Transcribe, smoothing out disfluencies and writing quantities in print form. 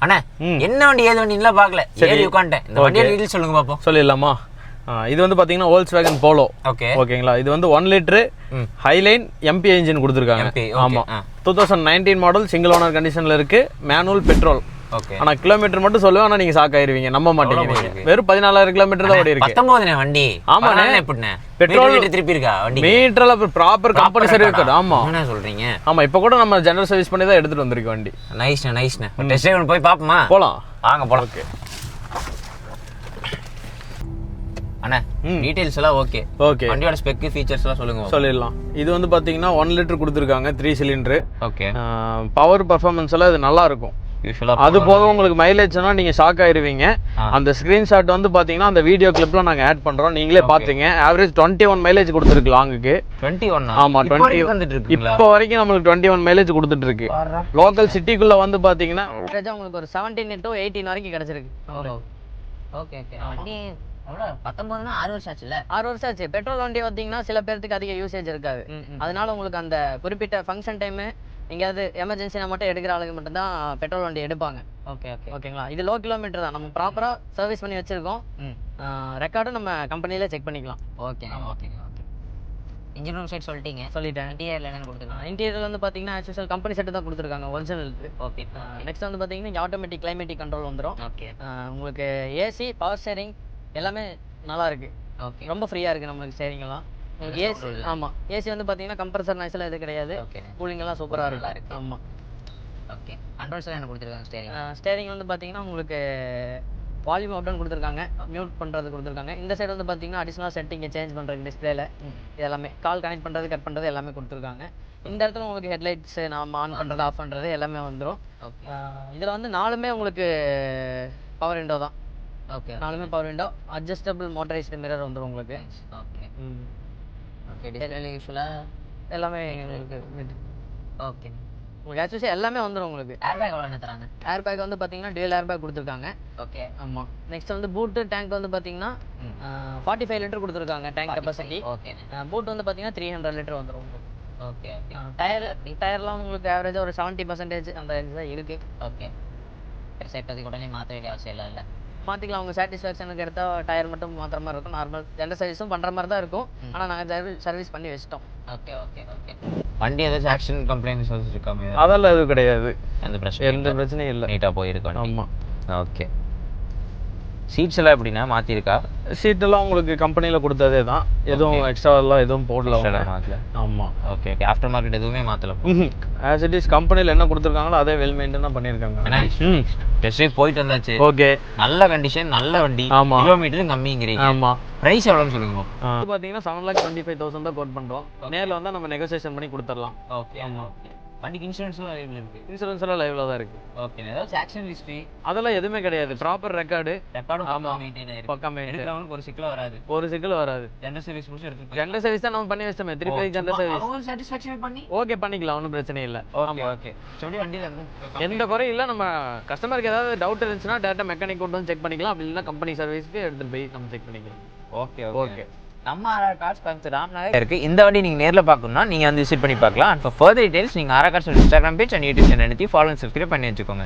அண்ணா என்ன வண்டி ஏது வண்டிலாம் பார்க்கல, சரி உட்காந்துட்டேன். இந்த வண்டியோட டீடைல்ஸ் சொல்லுங்க பாப்போம். சொல்லிடலாமா? இது வந்து பாத்தீங்கன்னா Volkswagen Polo. ஓகேங்களா? இது வந்து 1 லிட்டர் ஹைலைன் எம்பி என்ஜின் கொடுத்துருக்காங்க. ஆமா, 2019 மாடல், சிங்கிள் ஓனர் கண்டிஷன்ல இருக்கு, மேனுவல் பெட்ரோல். ஆனா கிலோமீட்டர் மட்டும் சொல்லுவேன், ஆனா நீங்க ஷாக் ஆயிருவீங்க, நம்ப மாட்டீங்க. நீங்க வெறும் 14,000 கிலோமீட்டர் தான் ஓடி இருக்கு. 19 வண்டி. ஆமாண்ணே. எப்படிண்ணே பெட்ரோல் மீட்டர் திருப்பி இருக்கா வண்டி? மீட்டர்ல ப்ராப்பர் கம்பெனி சர்வீஸ் கார்டு. ஆமா, என்ன சொல்றீங்க? ஆமா, இப்போ கூட நம்ம ஜெனரல் சர்வீஸ் பண்ணி தான் எடுத்துட்டு வந்திருக்கோம் வண்டி. நைஸ்ண்ணே நைஸ்ண்ணே. டெஸ்ட் டிரைவ் போய் பாப்போமா? போலாம், வாங்க போலாம். ஓகே அண்ணா, டீடைல்ஸ் எல்லாம் ஓகே. வண்டியோட ஸ்பெக் ஃபீச்சர்ஸ் எல்லாம் சொல்லுங்க. சொல்லிடலாம். இது வந்து பாத்தீங்கன்னா 1 லிட்டர் கொடுத்துருக்காங்க, 3 சிலிண்டர். ஓகே. பவர் பெர்ஃபார்மன்ஸ் எல்லாம் இது நல்லா இருக்கும். அது போக உங்களுக்கு மைலேஜ்னா நீங்க ஷாக் ஆயிருவீங்க. அந்த ஸ்கிரீன்ஷாட் வந்து பாத்தீங்கன்னா அந்த வீடியோ கிளிப்ல நாங்க ஆட் பண்றோம், நீங்களே பாத்தீங்க. ஆவரேஜ் 21 மைலேஜ் கொடுத்துருக்கு லாங்குக்கு. 21? ஆமா, 20 இப்போ வரைக்கும் நம்மளுக்கு 21 மைலேஜ் கொடுத்துட்டு இருக்கு. லோக்கல் சிட்டிக்குள்ள வந்து பாத்தீங்கன்னா உங்களுக்கு ஒரு 17 to 18 வரைக்கும் கிடைச்சிருக்கு. Okay okay. வண்டி 19னா 6 வருஷம் ஆச்சுல? 6 வருஷம் ஆச்சு. பெட்ரோல் வண்டி பார்த்தீங்கன்னா சில பேருக்கு அதிக யூசேஜ் இருக்காது. அதனால உங்களுக்கு அந்த குறிப்பிட்ட ஃபங்க்ஷன் டைமு எங்கேயாவது எமர்ஜென்சினா மட்டும் எடுக்கிற ஆளுங்க மட்டும் தான் பெட்ரோல் வண்டி எடுப்பாங்க. ஓகேங்களா? இது லோ கிலோமீட்டர் தான், நம்ம ப்ராப்பராக சர்வீஸ் பண்ணி வச்சிருக்கோம். ரெக்கார்டும் நம்ம கம்பெனியில செக் பண்ணிக்கலாம். ஓகே. இன்ஜின் ரூம் சைடு சொல்லிட்டேன். இன்டீரியர் என்னன்னு கொடுத்துருக்காங்க? இன்டீரியர் வந்து பார்த்தீங்கன்னா ஆக்சுவல் கம்பெனி செட்டு தான் கொடுத்துருக்காங்க, ஒரிஜினலுக்கு. ஓகே. நெக்ஸ்ட் வந்து பார்த்தீங்கன்னா இங்கே ஆட்டோமேட்டிக் கிளைமேட்டிக் கண்ட்ரோல் வந்துடும். ஓகே. உங்களுக்கு ஏசி, பவர் ஸ்டேரிங் எல்லாமே நல்லா இருக்கு. ஓகே. ரொம்ப ஃப்ரீயாக இருக்குது நம்மளுக்கு ஸ்டேரிங்லாம். ஏசி, ஆமாம், ஏசி வந்து பார்த்தீங்கன்னா கம்ப்ரஸர் நாய்ஸ்லாம் எதுவும் கிடையாது. கூலிங் எல்லாம் சூப்பராக இருக்கு. ஆமாம். ஓகே. கண்ட்ரோல்ஸ் என்ன கொடுத்துருக்காங்க? ஸ்டேரிங் வந்து பார்த்தீங்கன்னா உங்களுக்கு வால்யூம் அப் டவுன் கொடுத்துருக்காங்க, மியூட் பண்ணுறது கொடுத்துருக்காங்க. இந்த சைடு வந்து பார்த்தீங்கன்னா அடிஷனல் செட்டிங்கை சேஞ்ச் பண்ணுறது டிஸ்பிளேல இது எல்லாமே, கால் கனெக்ட் பண்ணுறது கட் பண்ணுறது எல்லாமே கொடுத்துருக்காங்க. இந்த இடத்துல உங்களுக்கு ஹெட்லைட்ஸ் நம்ம ஆன் பண்ணுறது ஆஃப் பண்ணுறது எல்லாமே வந்துடும். இதில் வந்து 4மே உங்களுக்கு பவர் விண்டோ தான். ஓகே. 4மே power window, adjustable motorised mirror வந்துடும் உங்களுக்கு. ஓகே. ஓகே. டிஸ்பிளே யூஸ்ஃபுல்லாக எல்லாமே இருக்குது. ஓகே. உங்களுக்கு ஆக்சுவலி எல்லாமே வந்துடும் உங்களுக்கு. ஏர் பேக் எவ்வளோ தராங்க? ஏர் பேக் வந்து பார்த்தீங்கன்னா டியூல் ஏர் பேக் கொடுத்துருக்காங்க. ஓகே. ஆமாம். நெக்ஸ்ட் வந்து பூட்டு டேங்க் வந்து பார்த்தீங்கன்னா 45 லிட்டர் கொடுத்துருக்காங்க டேங்க் கெப்பாசிட்டி. ஓகே. பூட் வந்து பார்த்தீங்கன்னா 300 லிட்டர் வந்துடும் உங்களுக்கு. ஓகே. டயர்லாம் உங்களுக்கு ஆவரேஜாக ஒரு 70% அந்த தான் இருக்குது. ஓகே. செட்டதுக்கு உடனே மாற்ற வேண்டிய அவசியம் இல்லை. மாற்றிக்கலாம், அவங்க சாட்டிஸ்ஃபேக்ஷனுக்கு எடுத்தால் டயர் மட்டும் மாற்றுற மாதிரி இருக்கும். நார்மல் ஜென்ரல் சர்வீஸும் பண்ணுற மாதிரி தான் இருக்கும். ஆனால் நாங்கள் சர்வீஸ் பண்ணி வச்சிட்டோம். ஓகே. வண்டி ஏதாச்சும் ஆக்சிடென்ட் கம்ப்ளைண்ட்ஸ் இருக்காமே? அதெல்லாம் எதுவும் கிடையாது. எந்த பிரச்சனையும் இல்லை. நீட்டாக போயிருக்கோம். ஆமாம். ஓகே. சீட்ஸ் எல்லாம் எப்படின்னா மாற்றிருக்கா? சீட்டெல்லாம் உங்களுக்கு கம்பெனியில் கொடுத்ததே தான், எதுவும் எக்ஸ்ட்ராவெல்லாம் எதுவும் போடல. ஆமாம். ஓகே. ஆஃப்டர் மார்க்கெட் எதுவுமே மாற்றல. ஆஸ் இட் இஸ் கம்பெனியில் என்ன கொடுத்துருக்காங்களோ அதே வெல் மெயின்டைனாக பண்ணியிருக்காங்க. டெஸ்ட் ட்ரைவ் போயிட்டு வந்தாச்சு. ஓகே. நல்ல கண்டிஷன், நல்ல வண்டி. ஆமாம். கிலோமீட்டரும் கம்மிங்கிறீங்க. ஆமாம். ப்ரைஸ் எவ்வளோன்னு சொல்லுங்க. பார்த்தீங்கன்னா 7,25,000 தான் கோட் பண்ணுறோம். நேரில் வந்தால் நம்ம நெகோசியேஷன் பண்ணி கொடுத்துடலாம். ஓகே. ஆமாம். வண்டிக்கு இன்சூரன்ஸ்லாம் லைவ்ல இருக்கு. இன்சூரன்ஸ் எல்லாம் லைவ்ல தான் இருக்கு. ஓகே. ஏதாவது ஆக்சிடென்ட் ஹிஸ்டரி அதெல்லாம் எதுவுமே கிடையாது. ப்ராப்பர் ரெக்கார்டும் ஆமா மெயின்டைன் ஆயிருக்கு. பக்கா மெயின்டைன். எடுக்கிறவங்களுக்கு ஒரு சிக்கல் வராது. ஜெனரல் சர்வீஸ் முடிச்சு எடுத்து ஜெனரல் சர்வீஸ் தான் நம்ம பண்ணி வச்சோமே. திருப்பி ஜெனரல் சர்வீஸ் அவங்க சாட்டிஸ்ஃபேக்ஷன் பண்ணி ஓகே பண்ணிக்கலாம், ஒன்றும் பிரச்சனை இல்லை. ஓகே. சொல்லி வண்டியில் எந்த குறையும் இல்லை. நம்ம கஸ்டமருக்கு ஏதாவது டவுட் இருந்துச்சுன்னா டேரக்டாக மெக்கானிக் கொண்டு வந்து செக் பண்ணிக்கலாம். அப்படி இல்லைன்னா கம்பெனி சர்வீஸ்க்கு எடுத்துகிட்டு போய் நம்ம செக் பண்ணிக்கலாம். ஓகே. நம்ம ஆர்ஆர் கார்ஸ் கோயம்புத்தூர் ராம்நகர் இருக்கு. இந்த வண்டி நீங்க நேரில் பார்க்கணும்னா நீங்க வந்து விசிட் பண்ணி பார்க்கலாம். அண்ட் ஃபார் ஃபர்தர் டீடைல்ஸ் நீங்க RR cars Instagram page and YouTube channel follow and subscribe பண்ணி வச்சுக்கோங்க.